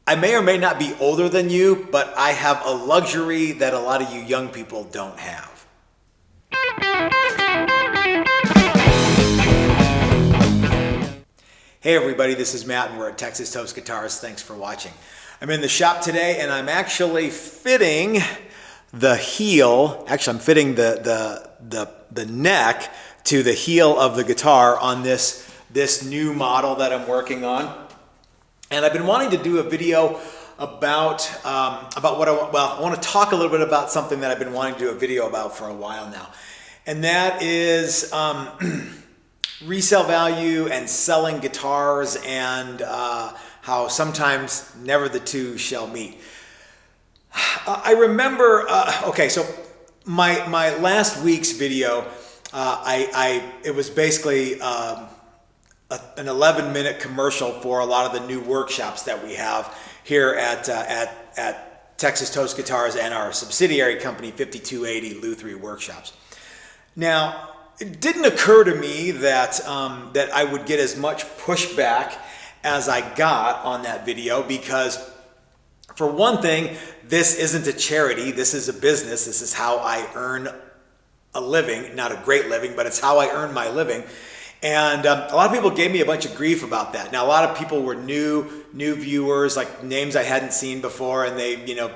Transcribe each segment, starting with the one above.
I may or may not be older than you, but I have a luxury that a lot of you young people don't have. Hey everybody, this is Matt and we're at Texas Toast Guitars. Thanks for watching. I'm in the shop today and I'm actually fitting the heel, actually I'm fitting the neck to the heel of the guitar on this new model that I'm working on. And I've been wanting to do a video about what I want to talk a little bit about something that I've been wanting to do a video about for a while now. And that is resale value and selling guitars and how sometimes never the two shall meet. I remember, okay, so my last week's video, it was basically an 11-minute commercial for a lot of the new workshops that we have here at Texas Toast Guitars and our subsidiary company 5280 Lutherie Workshops. Now, it didn't occur to me that I would get as much pushback as I got on that video because, for one thing, this isn't a charity. This is a business. This is how I earn a living. Not a great living, but it's how I earn my living. And a lot of people gave me a bunch of grief about that. Now, a lot of people were new viewers, like names I hadn't seen before, and they,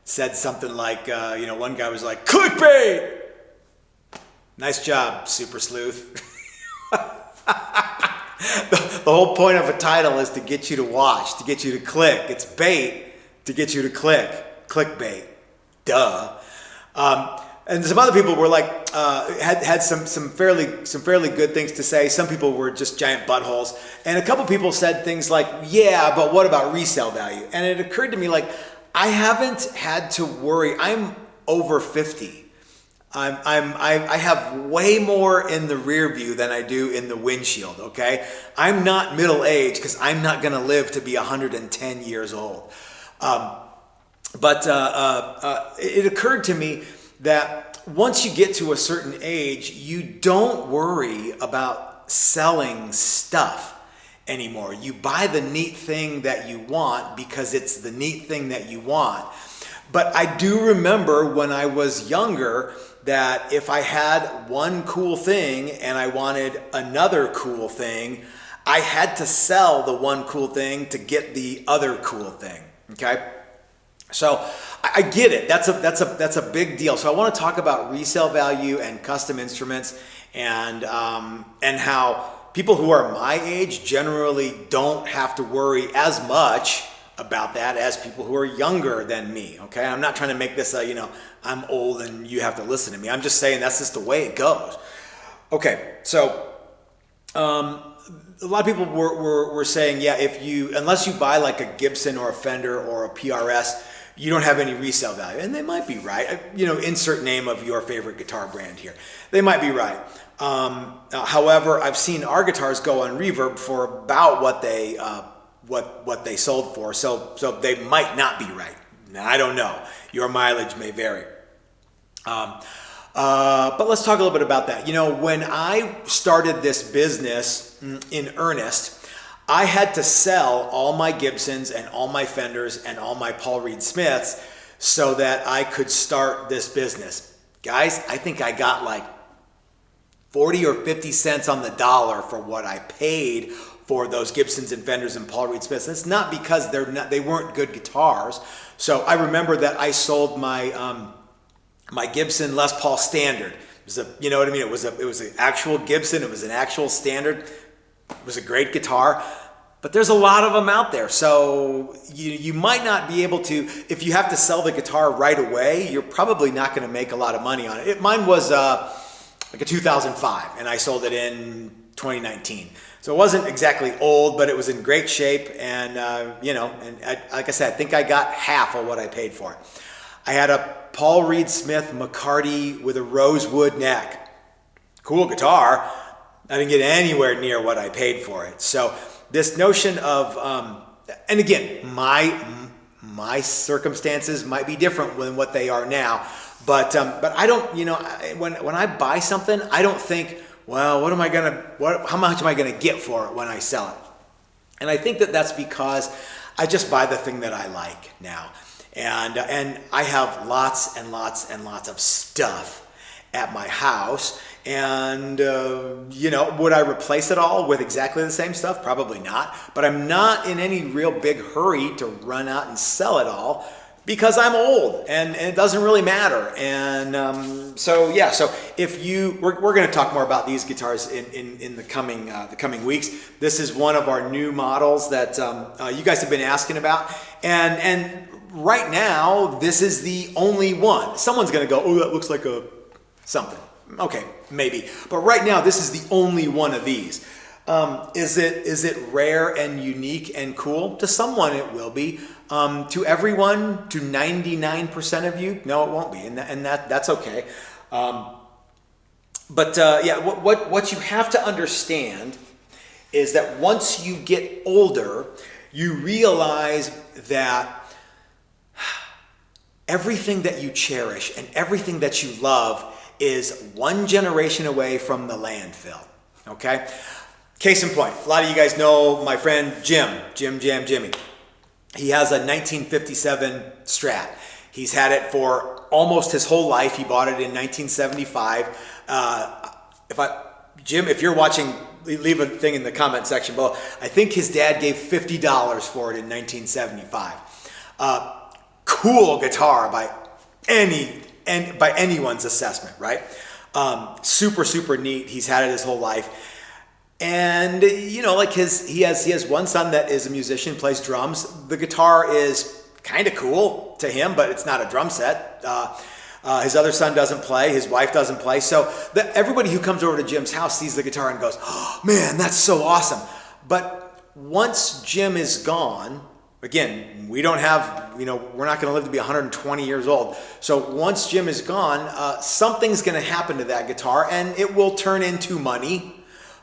said something like, one guy was like, clickbait! Nice job, super sleuth. The whole point of a title is to get you to watch, to get you to click. It's bait to get you to click. Clickbait. Duh. And some other people were like, had some fairly good things to say. Some people were just giant buttholes. And a couple people said things like, yeah, but what about resale value? And it occurred to me, like, I haven't had to worry. I'm over 50. I have way more in the rear view than I do in the windshield, okay? I'm not middle aged because I'm not gonna live to be 110 years old. But it occurred to me that once you get to a certain age, you don't worry about selling stuff anymore. You buy the neat thing that you want because it's the neat thing that you want. But I do remember when I was younger that if I had one cool thing and I wanted another cool thing, I had to sell the one cool thing to get the other cool thing, okay? So I get it. That's a big deal. So I want to talk about resale value and custom instruments and how people who are my age generally don't have to worry as much about that as people who are younger than me. Okay, I'm not trying to make this I'm old and you have to listen to me. I'm just saying that's just the way it goes. Okay, so a lot of people were saying, yeah, unless you buy like a Gibson or a Fender or a PRS, you don't have any resale value. And they might be right. Insert name of your favorite guitar brand here. They might be right. However, I've seen our guitars go on Reverb for about what they sold for. So they might not be right. Now, I don't know. Your mileage may vary. But let's talk a little bit about that. When I started this business in earnest, I had to sell all my Gibsons and all my Fenders and all my Paul Reed Smiths so that I could start this business. Guys, I think I got like 40 or 50 cents on the dollar for what I paid for those Gibsons and Fenders and Paul Reed Smiths. It's not because they weren't good guitars. So I remember that I sold my my Gibson Les Paul Standard. It was It was an actual Gibson. It was an actual standard. It was a great guitar, but there's a lot of them out there. So you might not be able to, if you have to sell the guitar right away, you're probably not going to make a lot of money on it. Mine was like a 2005 and I sold it in 2019. So it wasn't exactly old, but it was in great shape. And, like I said, I think I got half of what I paid for it. I had a Paul Reed Smith McCarty with a rosewood neck. Cool guitar. I didn't get anywhere near what I paid for it. So this notion of, and again, my circumstances might be different than what they are now. But I don't, when I buy something, I don't think, well, how much am I gonna get for it when I sell it? And I think that that's because I just buy the thing that I like now. And I have lots and lots and lots of stuff at my house. And, would I replace it all with exactly the same stuff? Probably not. But I'm not in any real big hurry to run out and sell it all because I'm old and it doesn't really matter. And so if we're going to talk more about these guitars in the coming weeks. This is one of our new models that you guys have been asking about. And right now, this is the only one. Someone's going to go, oh, that looks like a something. Okay, maybe. But right now, this is the only one of these. Is it rare and unique and cool? To someone, it will be. To everyone, to 99% of you, no, it won't be. And that's okay. What you have to understand is that once you get older, you realize that everything that you cherish and everything that you love is one generation away from the landfill, okay? Case in point, a lot of you guys know my friend Jimmy. He has a 1957 Strat. He's had it for almost his whole life. He bought it in 1975. Jim, if you're watching, leave a thing in the comment section below. I think his dad gave $50 for it in 1975. Cool guitar by anyone's assessment, right? Super neat. He's had it his whole life. And he has one son that is a musician, plays drums. The guitar is kind of cool to him, but it's not a drum set. His other son doesn't play. His wife doesn't play. So everybody who comes over to Jim's house sees the guitar and goes, oh, man, that's so awesome. But once Jim is gone, again, we don't have, we're not going to live to be 120 years old. So once Jim is gone, something's going to happen to that guitar and it will turn into money.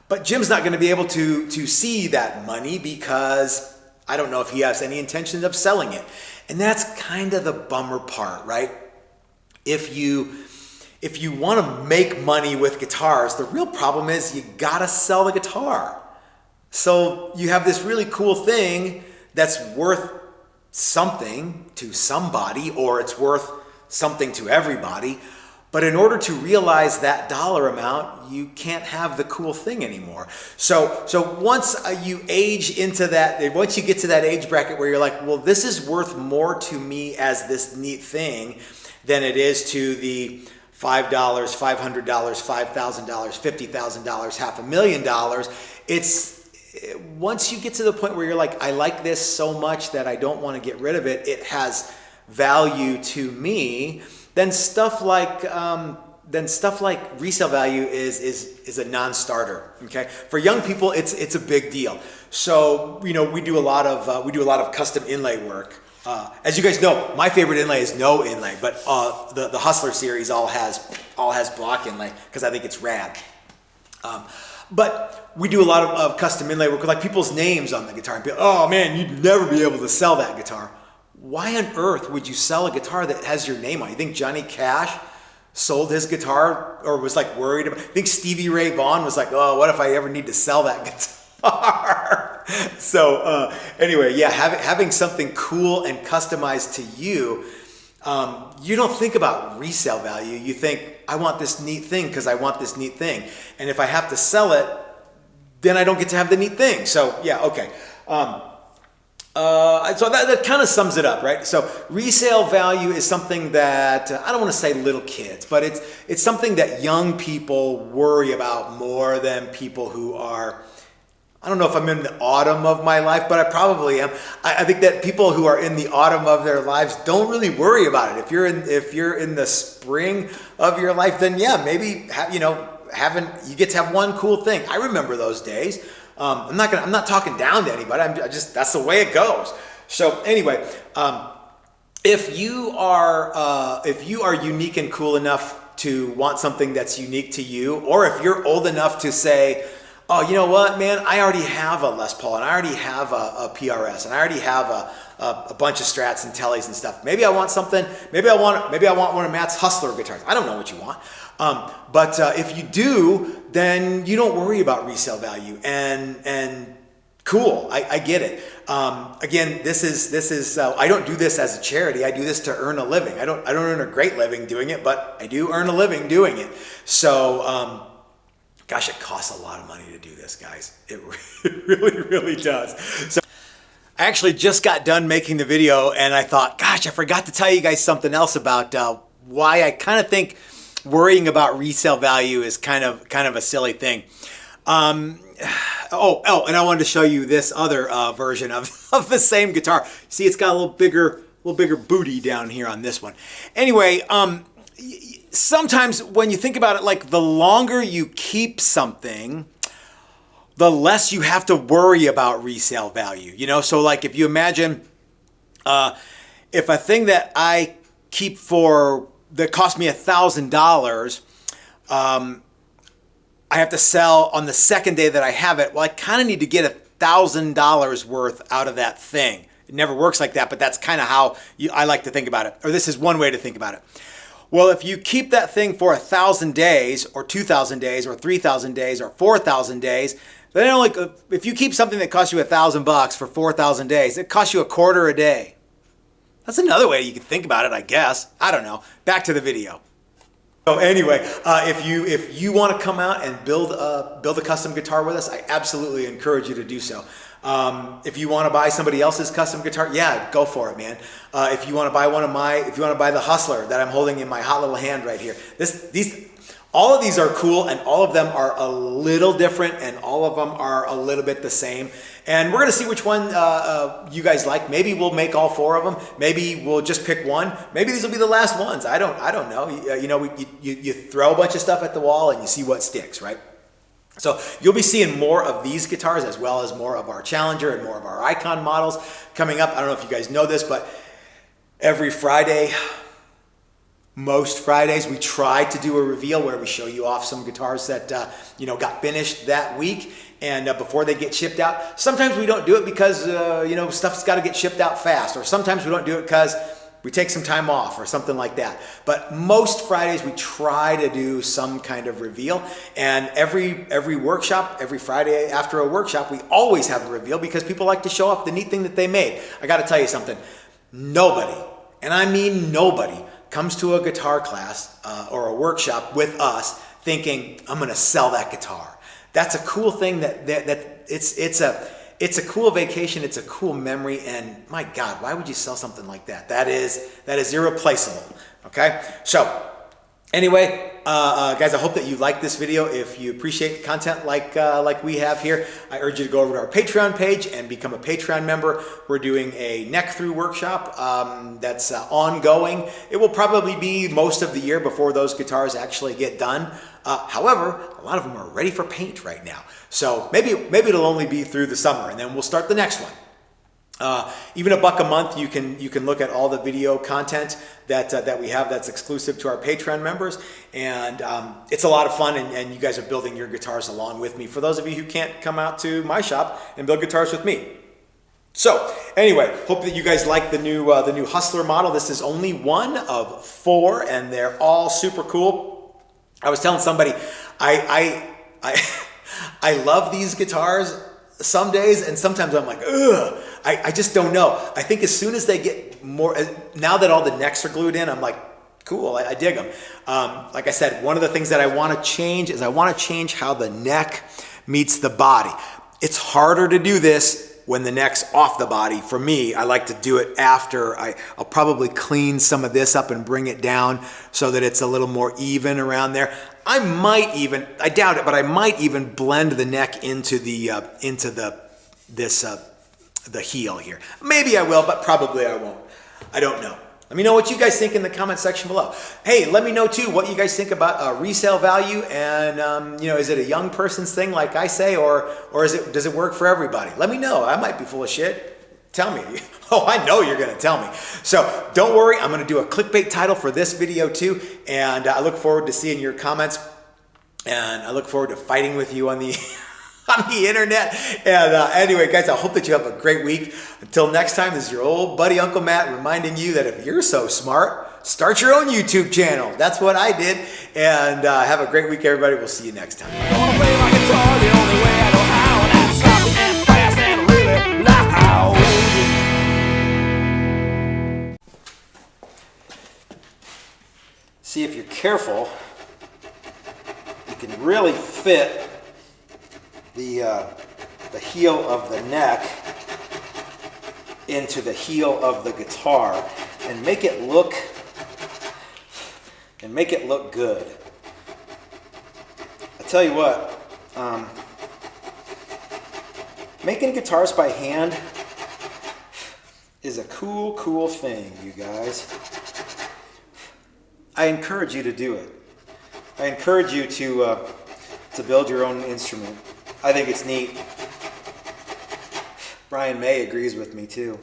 But Jim's not going to be able to see that money because I don't know if he has any intention of selling it. And that's kind of the bummer part, right? If you want to make money with guitars, the real problem is you got to sell the guitar. So you have this really cool thing that's worth something to somebody, or it's worth something to everybody. But in order to realize that dollar amount, you can't have the cool thing anymore. So once you age into that, once you get to that age bracket where you're like, well, this is worth more to me as this neat thing than it is to the $5, $500, $5,000, $50,000, $500,000. It's once you get to the point where you're like, I like this so much that I don't want to get rid of it. It has value to me. Then stuff like resale value is a non-starter. Okay, for young people, it's a big deal. So we do a lot of custom inlay work. As you guys know, my favorite inlay is no inlay, but the Hustler series all has block inlay because I think it's rad. But we do a lot of custom inlay work with like people's names on the guitar. And people, oh man, you'd never be able to sell that guitar. Why on earth would you sell a guitar that has your name on it? You think Johnny Cash sold his guitar or was like worried about it? I think Stevie Ray Vaughan was like, oh, what if I ever need to sell that guitar? So anyway, yeah, having something cool and customized to you, you don't think about resale value. You think, I want this neat thing because I want this neat thing. And if I have to sell it, then I don't get to have the neat thing. So yeah, okay. So that kind of sums it up, right? So resale value is something that, I don't want to say little kids, but it's something that young people worry about more than people who are, I don't know if I'm in the autumn of my life, but I probably am. I think that people who are in the autumn of their lives don't really worry about it. If you're in the spring of your life, then yeah, maybe you get to have one cool thing. I remember those days. I'm not talking down to anybody. That's the way it goes. So anyway, if you are unique and cool enough to want something that's unique to you, or if you're old enough to say, oh, you know what, man, I already have a Les Paul and I already have a PRS and I already have a bunch of Strats and Tellys and stuff. Maybe I want something. Maybe I want one of Matt's Hustler guitars. I don't know what you want. But if you do, then you don't worry about resale value. And Cool, I get it. Again, this is I don't do this as a charity. I do this to earn a living. I don't earn a great living doing it, but I do earn a living doing it. So, gosh, it costs a lot of money to do this, guys. It really does. So I actually just got done making the video, and I thought, gosh, I forgot to tell you guys something else about why I kind of think worrying about resale value is kind of a silly thing. Oh, and I wanted to show you this other version of the same guitar. See, it's got a little bigger booty down here on this one. Anyway, sometimes when you think about it, like the longer you keep something, the less you have to worry about resale value. You know, so like if you imagine if a thing that I keep that cost me $1,000, I have to sell on the second day that I have it. Well, I kind of need to get $1,000 worth out of that thing. It never works like that, but that's kind of how I like to think about it. Or this is one way to think about it. Well, if you keep that thing for 1,000 days or 2,000 days or 3,000 days or 4,000 days, then if you keep something that costs you $1,000 for 4,000 days, it costs you $0.25 a day. That's another way you can think about it, I guess. I don't know. Back to the video. So anyway, if you want to come out and build a custom guitar with us, I absolutely encourage you to do so. If you want to buy somebody else's custom guitar, yeah, go for it, man. If you want to buy if you want to buy the Hustler that I'm holding in my hot little hand right here, all of these are cool, and all of them are a little different, and all of them are a little bit the same. And we're gonna see which one you guys like. Maybe we'll make all 4 of them. Maybe we'll just pick one. Maybe these will be the last ones. I don't know. You know, you throw a bunch of stuff at the wall and you see what sticks, right? So you'll be seeing more of these guitars as well as more of our Challenger and more of our Icon models coming up. I don't know if you guys know this, but every Friday, most Fridays, we try to do a reveal where we show you off some guitars that got finished that week and before they get shipped out. Sometimes we don't do it because stuff's got to get shipped out fast, or sometimes we don't do it because we take some time off or something like that. But most Fridays we try to do some kind of reveal, and every workshop, every Friday after a workshop, we always have a reveal because people like to show off the neat thing that they made. I got to tell you something. Nobody, and I mean nobody, comes to a guitar class or a workshop with us thinking, I'm going to sell that guitar. That's a cool thing. That it's a cool vacation. It's a cool memory. And my God, why would you sell something like that? That is irreplaceable. Okay. So anyway, guys, I hope that you like this video. If you appreciate content like we have here, I urge you to go over to our Patreon page and become a Patreon member. We're doing a neck through workshop that's ongoing. It will probably be most of the year before those guitars actually get done. However, a lot of them are ready for paint right now. So maybe it'll only be through the summer, and then we'll start the next one. Even $1 a month, you can look at all the video content that we have that's exclusive to our Patreon members, and it's a lot of fun, and you guys are building your guitars along with me. For those of you who can't come out to my shop and build guitars with me. So anyway, hope that you guys like the new Hustler model. This is only one of 4, and they're all super cool. I was telling somebody, I love these guitars some days, and sometimes I'm like, ugh. I just don't know. I think as soon as they get more, now that all the necks are glued in, I'm like, cool, I dig them. Like I said, one of the things that I want to change is I want to change how the neck meets the body. It's harder to do this when the neck's off the body. For me, I like to do it after. I'll probably clean some of this up and bring it down so that it's a little more even around there. I doubt it, but I might even blend the neck into the heel here. Maybe I will, but probably I won't. I don't know. Let me know what you guys think in the comment section below. Hey, let me know too what you guys think about resale value, and is it a young person's thing like I say, or does it work for everybody? Let me know. I might be full of shit. Tell me. Oh, I know you're gonna tell me. So don't worry, I'm gonna do a clickbait title for this video too, and I look forward to seeing your comments, and I look forward to fighting with you on the on the internet. And anyway, guys, I hope that you have a great week. Until next time, this is your old buddy Uncle Matt reminding you that if you're so smart, start your own YouTube channel. That's what I did. And have a great week, everybody. We'll see you next time. see if you're careful, you can really fit the heel of the neck into the heel of the guitar and make it look good. I tell you what, making guitars by hand is a cool thing, you guys. I encourage you to do it. I encourage you to build your own instrument. I think it's neat. Brian May agrees with me too.